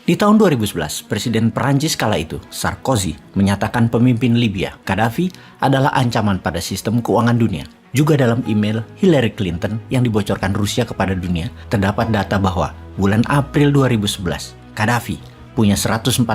Di tahun 2011, Presiden Perancis kala itu, Sarkozy, menyatakan pemimpin Libya, Gaddafi, adalah ancaman pada sistem keuangan dunia. Juga dalam email Hillary Clinton yang dibocorkan Rusia kepada dunia, terdapat data bahwa bulan April 2011, Gaddafi punya 143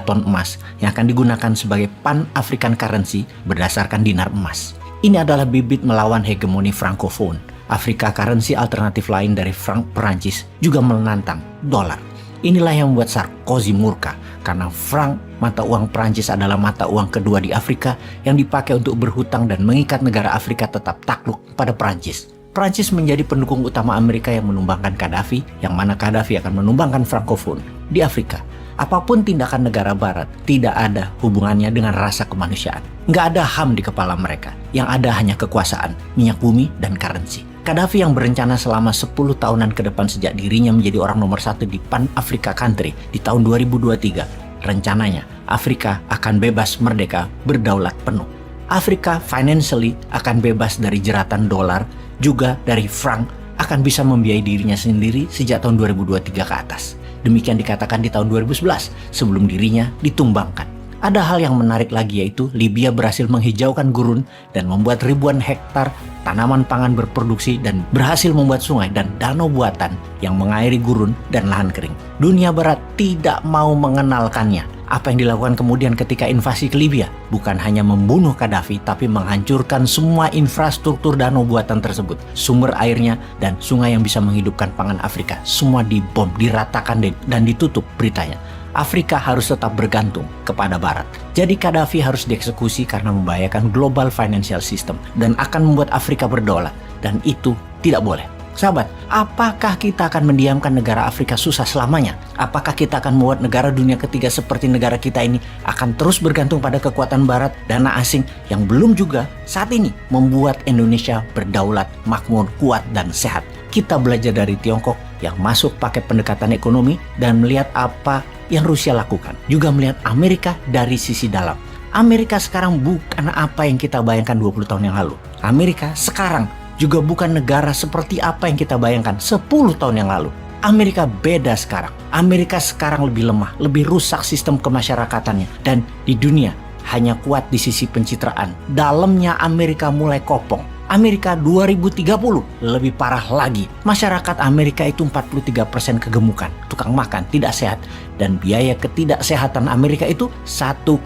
ton emas yang akan digunakan sebagai Pan-African currency berdasarkan dinar emas. Ini adalah bibit melawan hegemoni Francophone. Afrika currency alternatif lain dari franc Perancis juga menantang dolar. Inilah yang membuat Sarkozy murka karena franc, mata uang Prancis, adalah mata uang kedua di Afrika yang dipakai untuk berhutang dan mengikat negara Afrika tetap takluk pada Prancis. Prancis menjadi pendukung utama Amerika yang menumbangkan Gaddafi, yang mana Gaddafi akan menumbangkan Francophone di Afrika. Apapun tindakan negara barat tidak ada hubungannya dengan rasa kemanusiaan. Nggak ada HAM di kepala mereka. Yang ada hanya kekuasaan, minyak bumi, dan currency. Gaddafi yang berencana selama 10 tahunan ke depan sejak dirinya menjadi orang nomor 1 di Pan-Africa Country di tahun 2023. Rencananya, Afrika akan bebas merdeka berdaulat penuh. Afrika financially akan bebas dari jeratan dolar, juga dari franc, akan bisa membiayai dirinya sendiri sejak tahun 2023 ke atas. Demikian dikatakan di tahun 2011 sebelum dirinya ditumbangkan. Ada hal yang menarik lagi, yaitu Libya berhasil menghijaukan gurun dan membuat ribuan hektar tanaman pangan berproduksi dan berhasil membuat sungai dan danau buatan yang mengairi gurun dan lahan kering. Dunia barat tidak mau mengenalkannya. Apa yang dilakukan kemudian ketika invasi ke Libya? Bukan hanya membunuh Gaddafi, tapi menghancurkan semua infrastruktur danau buatan tersebut. Sumber airnya dan sungai yang bisa menghidupkan pangan Afrika semua dibom, diratakan dan ditutup beritanya. Afrika harus tetap bergantung kepada Barat. Jadi Gaddafi harus dieksekusi karena membahayakan global financial system dan akan membuat Afrika berdaulat. Dan itu tidak boleh. Sahabat, apakah kita akan mendiamkan negara Afrika susah selamanya? Apakah kita akan membuat negara dunia ketiga seperti negara kita ini akan terus bergantung pada kekuatan Barat, dana asing yang belum juga saat ini membuat Indonesia berdaulat, makmur, kuat, dan sehat? Kita belajar dari Tiongkok yang masuk pakai pendekatan ekonomi dan melihat apa yang Rusia lakukan. Juga melihat Amerika dari sisi dalam. Amerika sekarang bukan apa yang kita bayangkan 20 tahun yang lalu. Amerika sekarang juga bukan negara seperti apa yang kita bayangkan 10 tahun yang lalu. Amerika beda sekarang. Amerika sekarang lebih lemah, lebih rusak sistem kemasyarakatannya. Dan di dunia hanya kuat di sisi pencitraan. Dalamnya Amerika mulai kopong. Amerika 2030 lebih parah lagi. Masyarakat Amerika itu 43% kegemukan, tukang makan, tidak sehat. Dan biaya ketidaksehatan Amerika itu 1,5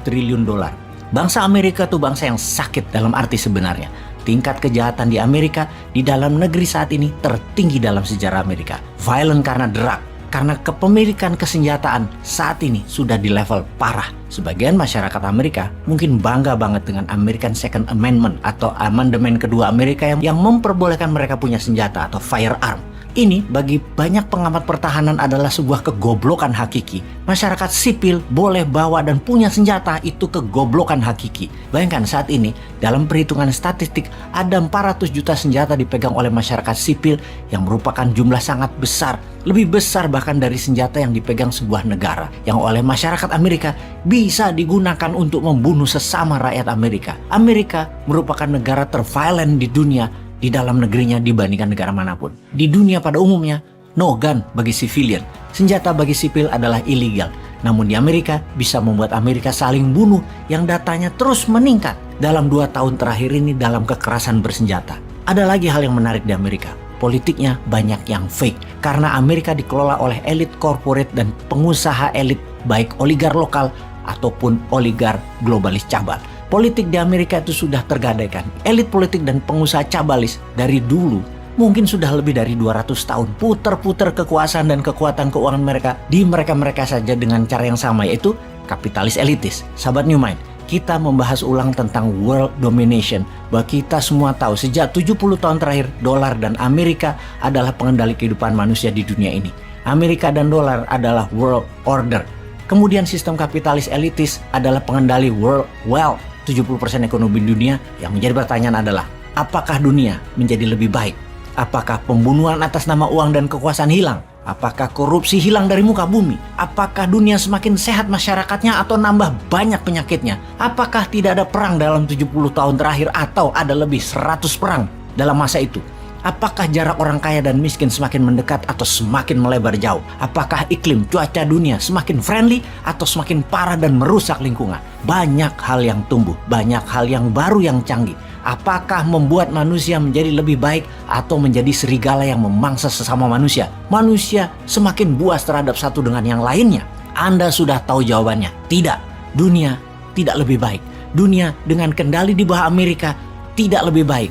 triliun dolar. Bangsa Amerika itu bangsa yang sakit dalam arti sebenarnya. Tingkat kejahatan di Amerika di dalam negeri saat ini tertinggi dalam sejarah Amerika. Violent karena drug, karena kepemilikan kesenjataan saat ini sudah di level parah. Sebagian masyarakat Amerika mungkin bangga banget dengan American Second Amendment atau amandemen kedua Amerika yang memperbolehkan mereka punya senjata atau firearm. Ini bagi banyak pengamat pertahanan adalah sebuah kegoblokan hakiki. Masyarakat sipil boleh bawa dan punya senjata, itu kegoblokan hakiki. Bayangkan saat ini dalam perhitungan statistik ada 400 juta senjata dipegang oleh masyarakat sipil yang merupakan jumlah sangat besar. Lebih besar bahkan dari senjata yang dipegang sebuah negara yang oleh masyarakat Amerika bisa digunakan untuk membunuh sesama rakyat Amerika. Amerika merupakan negara terviolent di dunia di dalam negerinya dibandingkan negara manapun. Di dunia pada umumnya, no gun bagi civilian. Senjata bagi sipil adalah ilegal. Namun di Amerika bisa membuat Amerika saling bunuh yang datanya terus meningkat dalam 2 tahun terakhir ini dalam kekerasan bersenjata. Ada lagi hal yang menarik di Amerika. Politiknya banyak yang fake. Karena Amerika dikelola oleh elit corporate dan pengusaha elit, baik oligar lokal ataupun oligar globalis cabal. Politik di Amerika itu sudah tergadaikan. Elit politik dan pengusaha cabalis dari dulu mungkin sudah lebih dari 200 tahun putar-putar kekuasaan dan kekuatan keuangan mereka di mereka-mereka saja dengan cara yang sama, yaitu kapitalis elitis. Sahabat New Mind, kita membahas ulang tentang world domination. Bahwa kita semua tahu sejak 70 tahun terakhir dolar dan Amerika adalah pengendali kehidupan manusia di dunia ini. Amerika dan dolar adalah world order. Kemudian sistem kapitalis elitis adalah pengendali world wealth. 70% ekonomi dunia. Yang menjadi pertanyaan adalah, apakah dunia menjadi lebih baik? Apakah pembunuhan atas nama uang dan kekuasaan hilang? Apakah korupsi hilang dari muka bumi? Apakah dunia semakin sehat masyarakatnya atau nambah banyak penyakitnya? Apakah tidak ada perang dalam 70 tahun terakhir atau ada lebih 100 perang dalam masa itu? Apakah jarak orang kaya dan miskin semakin mendekat atau semakin melebar jauh? Apakah iklim cuaca dunia semakin friendly atau semakin parah dan merusak lingkungan? Banyak hal yang tumbuh, banyak hal yang baru yang canggih. Apakah membuat manusia menjadi lebih baik atau menjadi serigala yang memangsa sesama manusia? Manusia semakin buas terhadap satu dengan yang lainnya. Anda sudah tahu jawabannya. Tidak, dunia tidak lebih baik. Dunia dengan kendali di bawah Amerika tidak lebih baik.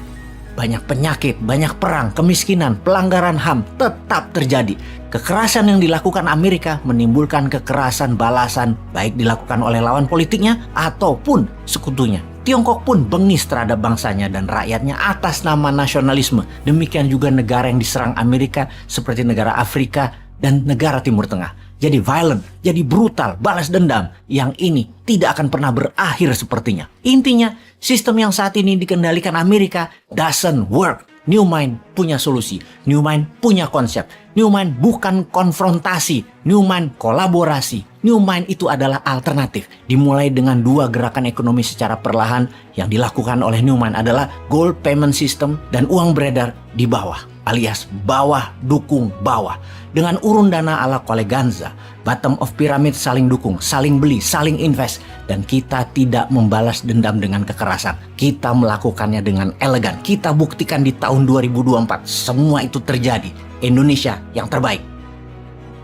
Banyak penyakit, banyak perang, kemiskinan, pelanggaran HAM tetap terjadi. Kekerasan yang dilakukan Amerika menimbulkan kekerasan balasan baik dilakukan oleh lawan politiknya ataupun sekutunya. Tiongkok pun bengis terhadap bangsanya dan rakyatnya atas nama nasionalisme. Demikian juga negara yang diserang Amerika seperti negara Afrika dan negara Timur Tengah. Jadi violent, jadi brutal, balas dendam. Yang ini tidak akan pernah berakhir sepertinya. Intinya, sistem yang saat ini dikendalikan Amerika doesn't work. New Mind punya solusi. New Mind punya konsep. New Mind bukan konfrontasi. New Mind kolaborasi. New Mind itu adalah alternatif. Dimulai dengan 2 gerakan ekonomi secara perlahan yang dilakukan oleh New Mind adalah gold payment system dan uang beredar di bawah, alias bawah dukung bawah. Dengan urun dana ala Koleganza, bottom of pyramid saling dukung, saling beli, saling invest. Dan kita tidak membalas dendam dengan kekerasan. Kita melakukannya dengan elegan. Kita buktikan di tahun 2024. Semua itu terjadi. Indonesia yang terbaik.